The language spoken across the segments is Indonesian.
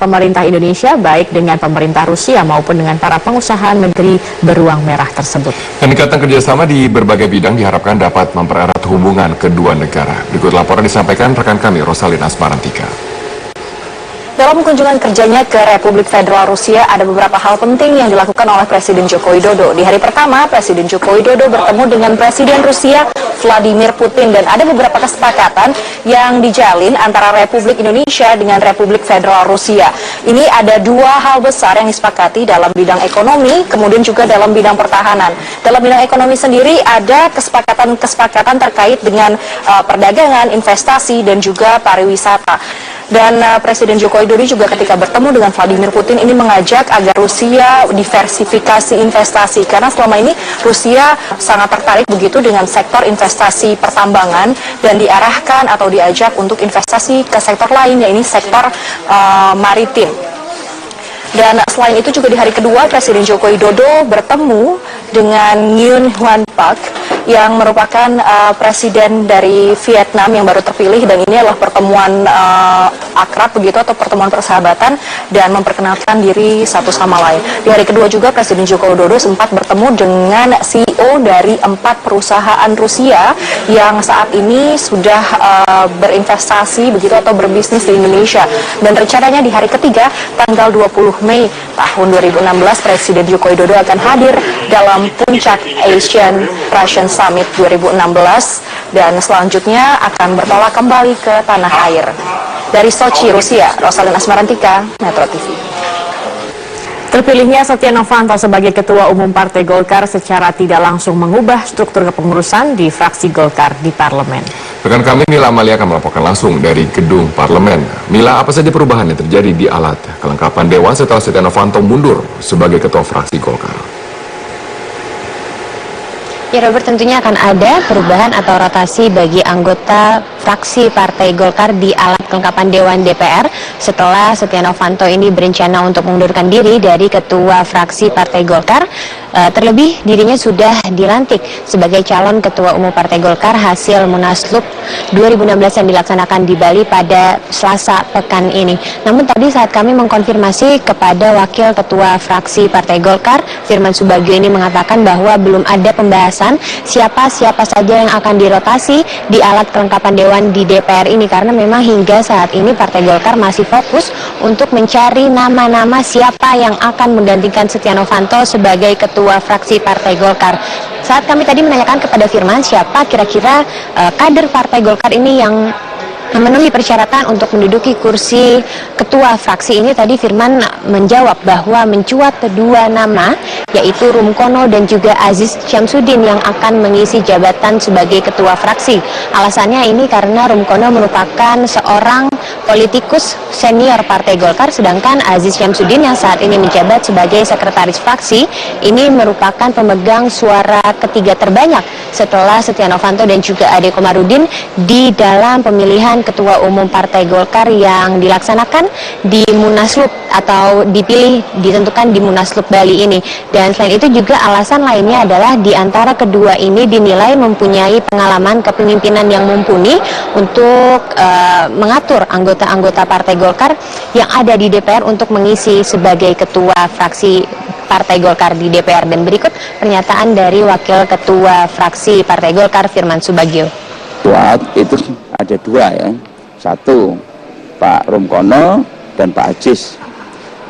pemerintah Indonesia, baik dengan pemerintah Rusia maupun dengan para pengusaha negeri beruang merah tersebut. Peningkatan kerjasama di berbagai bidang diharapkan dapat mempererat hubungan kedua negara. Berikut laporan disampaikan rekan kami Rosalina Asmarantika. Dalam kunjungan kerjanya ke Republik Federal Rusia, ada beberapa hal penting yang dilakukan oleh Presiden Joko Widodo. Di hari pertama, Presiden Joko Widodo bertemu dengan Presiden Rusia Vladimir Putin, dan ada beberapa kesepakatan yang dijalin antara Republik Indonesia dengan Republik Federal Rusia. Ini ada dua hal besar yang disepakati dalam bidang ekonomi, kemudian juga dalam bidang pertahanan. Dalam bidang ekonomi sendiri ada kesepakatan terkait dengan perdagangan, investasi, dan juga pariwisata. Dan Presiden Joko Widodo juga ketika bertemu dengan Vladimir Putin ini mengajak agar Rusia diversifikasi investasi, karena selama ini Rusia sangat tertarik begitu dengan sektor investasi pertambangan dan diarahkan atau diajak untuk investasi ke sektor lain, yaitu sektor maritim. Dan selain itu juga di hari kedua Presiden Joko Widodo bertemu dengan Nguyen Huan Phuc yang merupakan presiden dari Vietnam yang baru terpilih, dan ini adalah pertemuan akrab begitu atau pertemuan persahabatan dan memperkenalkan diri satu sama lain. Di hari kedua juga Presiden Joko Widodo sempat bertemu dengan CEO dari 4 perusahaan Rusia yang saat ini sudah berinvestasi begitu atau berbisnis di Indonesia, dan rencananya di hari ketiga tanggal 20 Mei tahun 2016 Presiden Joko Widodo akan hadir dalam puncak Asian Russian Summit 2016 dan selanjutnya akan bertolak kembali ke tanah air. Dari Sochi, Rusia, Rosalina Asmarantika, Metro TV. Terpilihnya Setia Novanto sebagai Ketua Umum Partai Golkar secara tidak langsung mengubah struktur kepengurusan di fraksi Golkar di parlemen. Rekan kami Mila Amalia akan melaporkan langsung dari gedung parlemen. Mila, apa saja perubahan yang terjadi di alat kelengkapan Dewan setelah Setia Novanto mundur sebagai Ketua Fraksi Golkar? Ya Robert, tentunya akan ada perubahan atau rotasi bagi anggota fraksi Partai Golkar di alat kelengkapan Dewan DPR setelah Setia Novanto ini berencana untuk mengundurkan diri dari Ketua Fraksi Partai Golkar. Terlebih dirinya sudah dilantik sebagai calon Ketua Umum Partai Golkar hasil Munaslup 2016 yang dilaksanakan di Bali pada Selasa pekan ini. Namun tadi saat kami mengkonfirmasi kepada Wakil Ketua Fraksi Partai Golkar, Firman Subagio, ini mengatakan bahwa belum ada pembahasan siapa saja yang akan dirotasi di alat kelengkapan Dewan di DPR ini, karena memang hingga saat ini Partai Golkar masih fokus untuk mencari nama-nama siapa yang akan menggantikan Setia Novanto sebagai Ketua Fraksi Partai Golkar. Saat kami tadi menanyakan kepada Firman siapa kira-kira kader Partai Golkar ini yang memenuhi persyaratan untuk menduduki kursi ketua fraksi ini, tadi Firman menjawab bahwa mencuat kedua nama, yaitu Rumkono dan juga Aziz Syamsuddin yang akan mengisi jabatan sebagai ketua fraksi. Alasannya ini karena Rumkono merupakan seorang politikus senior Partai Golkar, sedangkan Aziz Syamsuddin yang saat ini menjabat sebagai sekretaris fraksi ini merupakan pemegang suara ketiga terbanyak setelah Setia Novanto dan juga Ade Komarudin di dalam pemilihan Ketua Umum Partai Golkar yang dilaksanakan di Munaslup atau ditentukan di Munaslup Bali ini. Dan selain itu juga alasan lainnya adalah di antara kedua ini dinilai mempunyai pengalaman kepemimpinan yang mumpuni untuk mengatur anggota-anggota Partai Golkar yang ada di DPR untuk mengisi sebagai ketua fraksi Partai Golkar di DPR. Dan berikut pernyataan dari Wakil Ketua Fraksi Partai Golkar Firman Subagio. Itu ada dua ya, satu Pak Rumkono dan Pak Aziz.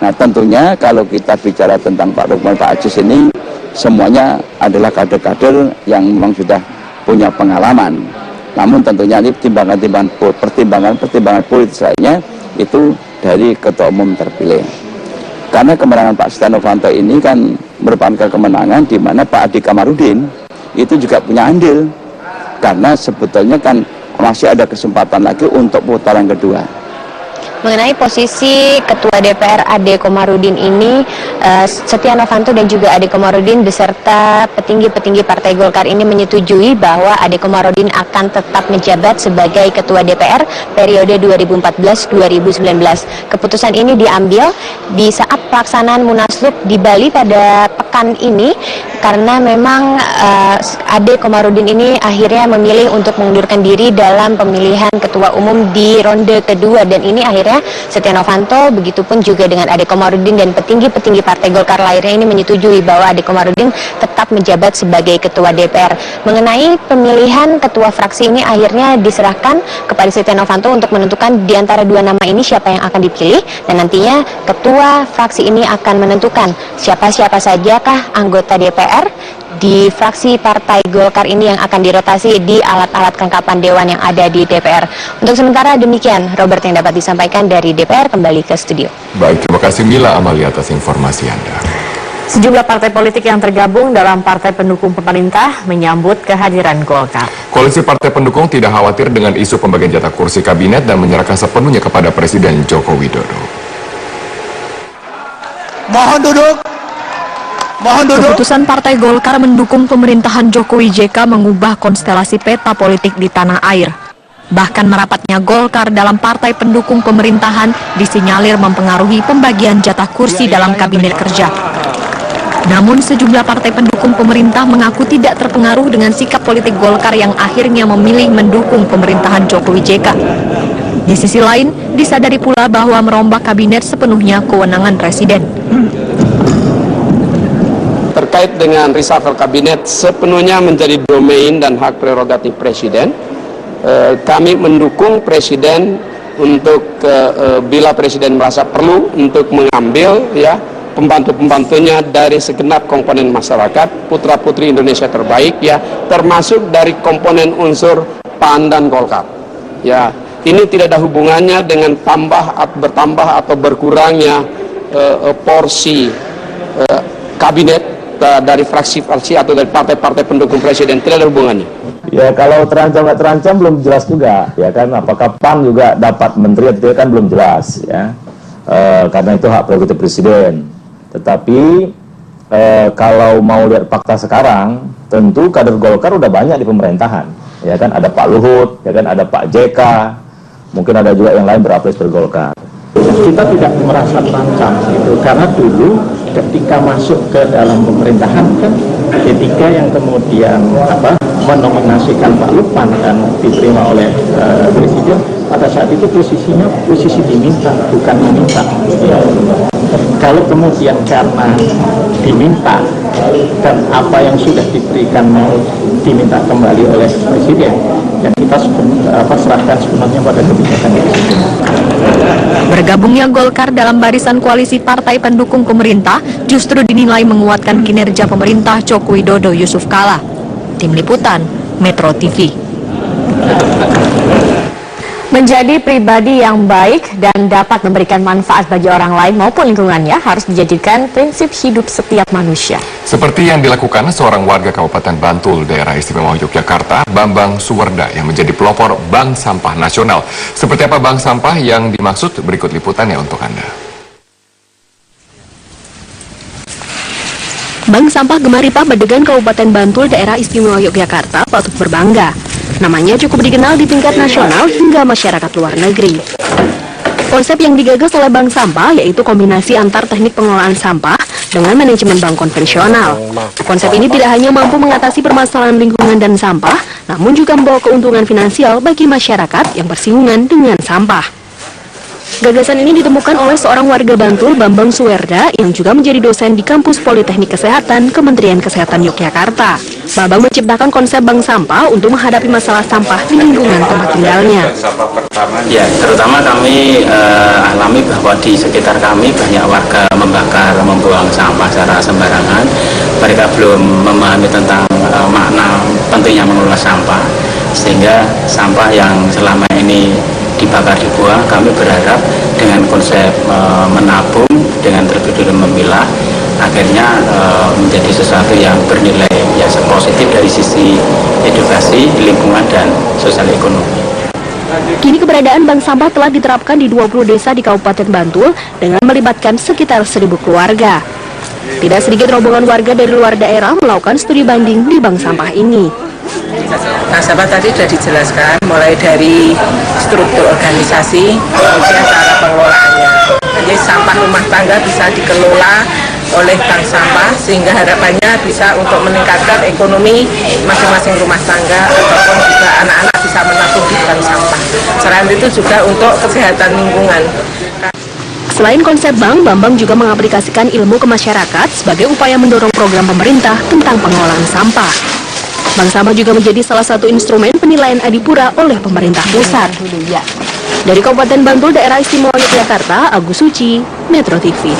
Nah tentunya kalau kita bicara tentang Pak Rumkono, Pak Aziz ini semuanya adalah kader-kader yang memang sudah punya pengalaman. Namun tentunya ini pertimbangan politis lainnya itu dari Ketua Umum terpilih. Karena kemenangan Pak Setia Novanto ini kan merupakan kemenangan di mana Pak Ade Komarudin itu juga punya andil. Karena sebetulnya kan masih ada kesempatan lagi untuk putaran kedua. Mengenai posisi Ketua DPR Ade Komarudin ini, Setia Novanto dan juga Ade Komarudin beserta petinggi-petinggi Partai Golkar ini menyetujui bahwa Ade Komarudin akan tetap menjabat sebagai Ketua DPR periode 2014-2019. Keputusan ini diambil di saat pelaksanaan Munaslup di Bali pada pekan ini, karena memang Ade Komarudin ini akhirnya memilih untuk mengundurkan diri dalam pemilihan ketua umum di ronde kedua, dan ini akhirnya Setia Novanto begitupun juga dengan Ade Komarudin dan petinggi-petinggi Partai Golkar lainnya ini menyetujui bahwa Ade Komarudin tetap menjabat sebagai ketua DPR. Mengenai pemilihan ketua fraksi ini akhirnya diserahkan kepada Setia Novanto untuk menentukan di antara dua nama ini siapa yang akan dipilih, dan nantinya ketua fraksi ini akan menentukan siapa-siapa sajakah anggota DPR di fraksi Partai Golkar ini yang akan dirotasi di alat-alat kelengkapan dewan yang ada di DPR. Untuk sementara demikian, Robert, yang dapat disampaikan dari DPR. Kembali ke studio. Baik, terima kasih Mila Amalia atas informasi Anda. Sejumlah partai politik yang tergabung dalam partai pendukung pemerintah menyambut kehadiran Golkar. Koalisi partai pendukung tidak khawatir dengan isu pembagian jatah kursi kabinet dan menyerahkan sepenuhnya kepada Presiden Joko Widodo. Mohon duduk. Keputusan Partai Golkar mendukung pemerintahan Jokowi JK mengubah konstelasi peta politik di tanah air. Bahkan merapatnya Golkar dalam partai pendukung pemerintahan disinyalir mempengaruhi pembagian jatah kursi dalam kabinet kerja. Namun sejumlah partai pendukung pemerintah mengaku tidak terpengaruh dengan sikap politik Golkar yang akhirnya memilih mendukung pemerintahan Jokowi JK. Di sisi lain, disadari pula bahwa merombak kabinet sepenuhnya kewenangan Presiden. Terkait dengan reshuffle kabinet sepenuhnya menjadi domain dan hak prerogatif Presiden. Kami mendukung Presiden untuk bila Presiden merasa perlu untuk mengambil pembantu-pembantunya dari segenap komponen masyarakat, putra-putri Indonesia terbaik, termasuk dari komponen unsur PAN dan Golkar. Ini tidak ada hubungannya dengan bertambah atau berkurangnya porsi kabinet dari fraksi-fraksi atau dari partai-partai pendukung Presiden, tidak ada hubungannya. Ya, kalau terancam nggak terancam belum jelas juga, ya kan? Apakah PAN juga dapat menteri itu kan belum jelas, ya. Karena itu hak prerogatif Presiden. Tetapi kalau mau lihat fakta sekarang, tentu kader Golkar udah banyak di pemerintahan, ya kan? Ada Pak Luhut, ya kan? Ada Pak JK, mungkin ada juga yang lain berafiliasi dari Golkar. Kita tidak merasa terancam itu, karena dulu ketika masuk ke dalam pemerintahan kan ketika yang kemudian menominasikan Pak Lukman dan diterima oleh Presiden, pada saat itu posisinya posisi diminta, bukan meminta. Kalau kemudian karena diminta dan apa yang sudah diberikan mau diminta kembali oleh Presiden, yang kita serahkan sepenuhnya pada kebijakan Presiden. Bergabungnya Golkar dalam barisan koalisi partai pendukung pemerintah justru dinilai menguatkan kinerja pemerintah Joko Widodo Yusuf Kala. Tim Liputan, Metro TV. Menjadi pribadi yang baik dan dapat memberikan manfaat bagi orang lain maupun lingkungannya harus dijadikan prinsip hidup setiap manusia. Seperti yang dilakukan seorang warga Kabupaten Bantul, Daerah Istimewa Yogyakarta, Bambang Suwerda, yang menjadi pelopor Bank Sampah Nasional. Seperti apa Bank Sampah yang dimaksud? Berikut liputannya untuk Anda. Bank Sampah Gemaripah Bedegan Kabupaten Bantul, Daerah Istimewa Yogyakarta patut berbangga. Namanya cukup dikenal di tingkat nasional hingga masyarakat luar negeri. Konsep yang digagas oleh Bank Sampah yaitu kombinasi antar teknik pengelolaan sampah dengan manajemen bank konvensional. Konsep ini tidak hanya mampu mengatasi permasalahan lingkungan dan sampah, namun juga membawa keuntungan finansial bagi masyarakat yang bersinggungan dengan sampah. Gagasan ini ditemukan oleh seorang warga Bantul, Bambang Suwerda, yang juga menjadi dosen di Kampus Politeknik Kesehatan Kementerian Kesehatan Yogyakarta. Bambang menciptakan konsep bank sampah untuk menghadapi masalah sampah di lingkungan tempat tinggalnya. Ya, terutama kami alami bahwa di sekitar kami banyak warga membakar, membuang sampah secara sembarangan. Mereka belum memahami tentang makna pentingnya mengelola sampah, sehingga sampah yang selama ini dibakar dibuang, kami berharap dengan konsep menabung dengan terlebih dahulu memilah, akhirnya menjadi sesuatu yang bernilai positif dari sisi edukasi, lingkungan, dan sosial ekonomi. Kini keberadaan bank sampah telah diterapkan di 20 desa di Kabupaten Bantul dengan melibatkan sekitar 1.000 keluarga. Tidak sedikit rombongan warga dari luar daerah melakukan studi banding di bank sampah ini. Nasabah tadi sudah dijelaskan mulai dari struktur organisasi, kemudian cara pengelolaannya. Jadi sampah rumah tangga bisa dikelola oleh bank sampah sehingga harapannya bisa untuk meningkatkan ekonomi masing-masing rumah tangga ataupun juga anak-anak bisa menabung di bank sampah. Selain itu juga untuk kesehatan lingkungan. Selain konsep bank, Bambang juga mengaplikasikan ilmu ke masyarakat sebagai upaya mendorong program pemerintah tentang pengelolaan sampah. Bank sampah juga menjadi salah satu instrumen penilaian adipura oleh pemerintah pusat. Dari Kabupaten Bantul, Daerah Istimewa Yogyakarta, Agus Suci, Metro TV.